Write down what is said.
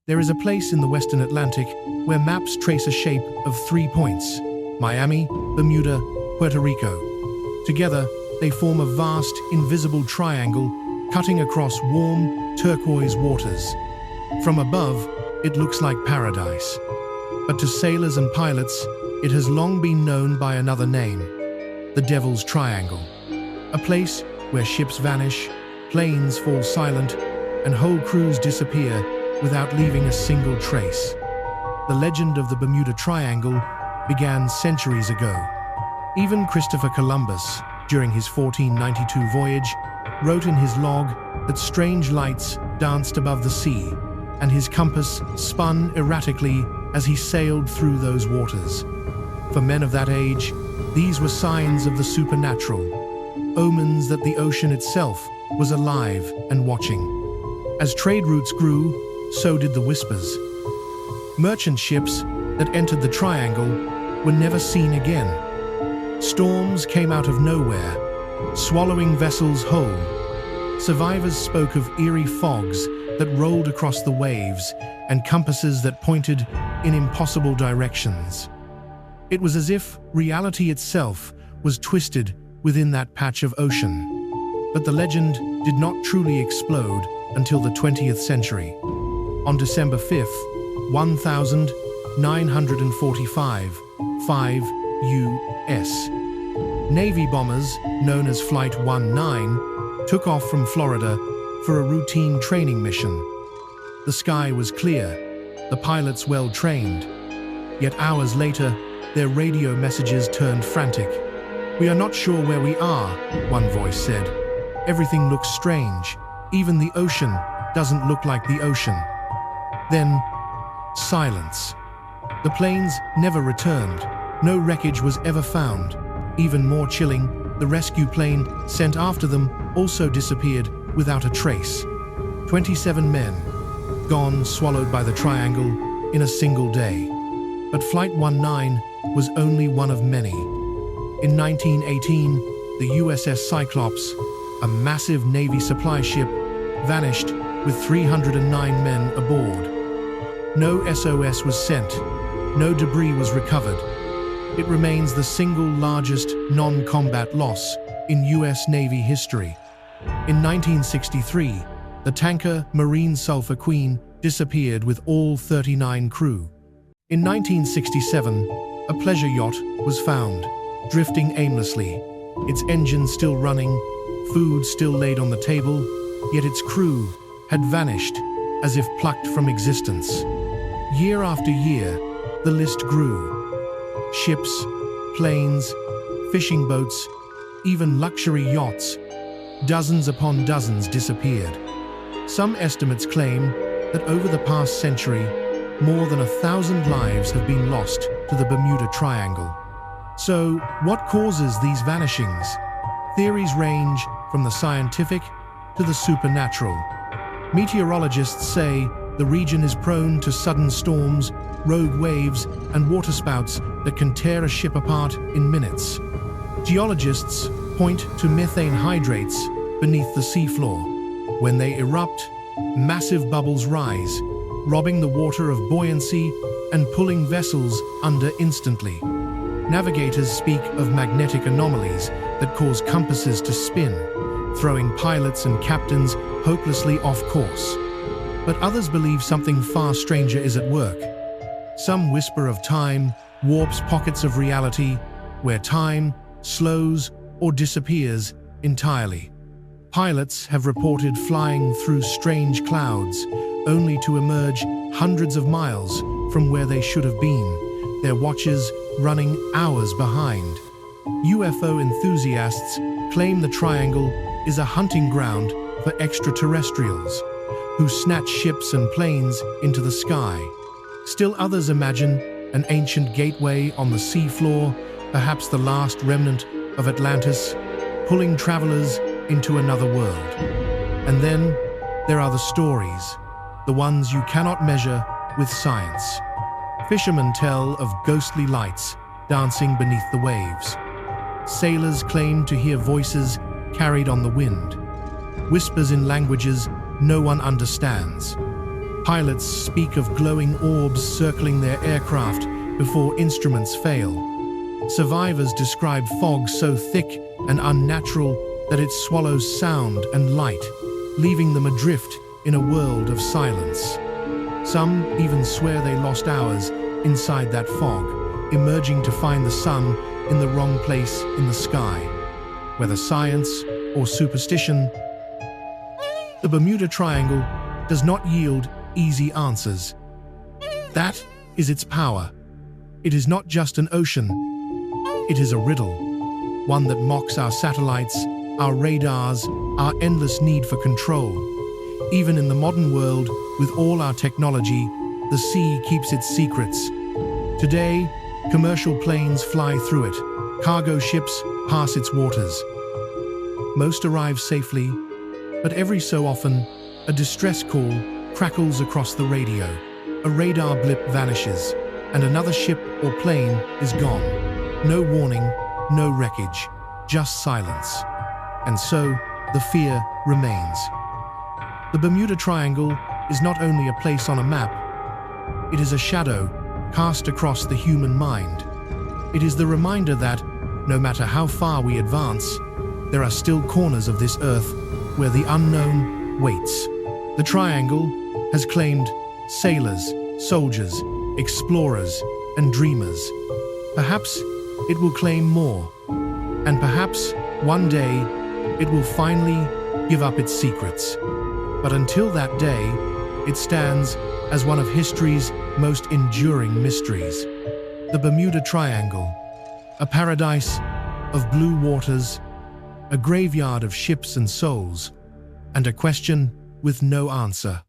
There is a place in the Western Atlantic where maps trace a shape of 3 points: Miami, Bermuda, Puerto Rico. Together, they form a vast, invisible triangle cutting across warm, turquoise waters. From above, it looks like paradise. But to sailors and pilots, it has long been known by another name: the Devil's Triangle. A place where ships vanish, planes fall silent, and whole crews disappear without leaving a single trace. The legend of the Bermuda Triangle began centuries ago. Even Christopher Columbus, during his 1492 voyage, wrote in his log that strange lights danced above the sea, and his compass spun erratically as he sailed through those waters. For men of that age, these were signs of the supernatural, omens that the ocean itself was alive and watching. As trade routes grew, so did the whispers. Merchant ships that entered the triangle were never seen again. Storms came out of nowhere, swallowing vessels whole. Survivors spoke of eerie fogs that rolled across the waves and compasses that pointed in impossible directions. It was as if reality itself was twisted within that patch of ocean. But the legend did not truly explode until the 20th century. On December 5th, 1945, 5 U.S. Navy bombers, known as Flight 19, took off from Florida for a routine training mission. The sky was clear, the pilots well-trained. Yet hours later, their radio messages turned frantic. "We are not sure where we are," one voice said. "Everything looks strange. Even the ocean doesn't look like the ocean." Then, silence. The planes never returned. No wreckage was ever found. Even more chilling, the rescue plane sent after them also disappeared without a trace. 27 men, gone, swallowed by the triangle in a single day. But Flight 19 was only one of many. In 1918, the USS Cyclops, a massive Navy supply ship, vanished with 309 men aboard. No SOS was sent, no debris was recovered. It remains the single largest non-combat loss in US Navy history. In 1963, the tanker Marine Sulphur Queen disappeared with all 39 crew. In 1967, a pleasure yacht was found, drifting aimlessly, its engine still running, food still laid on the table, yet its crew had vanished as if plucked from existence. Year after year, the list grew. Ships, planes, fishing boats, even luxury yachts, dozens upon dozens disappeared. Some estimates claim that over the past century, more than 1,000 lives have been lost to the Bermuda Triangle. So, what causes these vanishings? Theories range from the scientific to the supernatural. Meteorologists say the region is prone to sudden storms, rogue waves, and waterspouts that can tear a ship apart in minutes. Geologists point to methane hydrates beneath the seafloor. When they erupt, massive bubbles rise, robbing the water of buoyancy and pulling vessels under instantly. Navigators speak of magnetic anomalies that cause compasses to spin, throwing pilots and captains hopelessly off course. But others believe something far stranger is at work. Some whisper of time warps pockets of reality where time slows or disappears entirely. Pilots have reported flying through strange clouds, only to emerge hundreds of miles from where they should have been, their watches running hours behind. UFO enthusiasts claim the triangle is a hunting ground for extraterrestrials, who snatch ships and planes into the sky. Still others imagine an ancient gateway on the seafloor, perhaps the last remnant of Atlantis, pulling travelers into another world. And then there are the stories, the ones you cannot measure with science. Fishermen tell of ghostly lights dancing beneath the waves. Sailors claim to hear voices carried on the wind, whispers in languages no one understands. Pilots speak of glowing orbs circling their aircraft before instruments fail. Survivors describe fog so thick and unnatural that it swallows sound and light, leaving them adrift in a world of silence. Some even swear they lost hours inside that fog, emerging to find the sun in the wrong place in the sky. Whether science or superstition, the Bermuda Triangle does not yield easy answers. That is its power. It is not just an ocean. It is a riddle, one that mocks our satellites, our radars, our endless need for control. Even in the modern world, with all our technology, the sea keeps its secrets. Today, commercial planes fly through it, cargo ships pass its waters. Most arrive safely, but every so often, a distress call crackles across the radio. A radar blip vanishes, and another ship or plane is gone. No warning, no wreckage, just silence. And so, the fear remains. The Bermuda Triangle is not only a place on a map, it is a shadow cast across the human mind. It is the reminder that, no matter how far we advance, there are still corners of this earth where the unknown waits. The Triangle has claimed sailors, soldiers, explorers, and dreamers. Perhaps it will claim more, and perhaps one day it will finally give up its secrets. But until that day, it stands as one of history's most enduring mysteries. The Bermuda Triangle, a paradise of blue waters, a graveyard of ships and souls, and a question with no answer.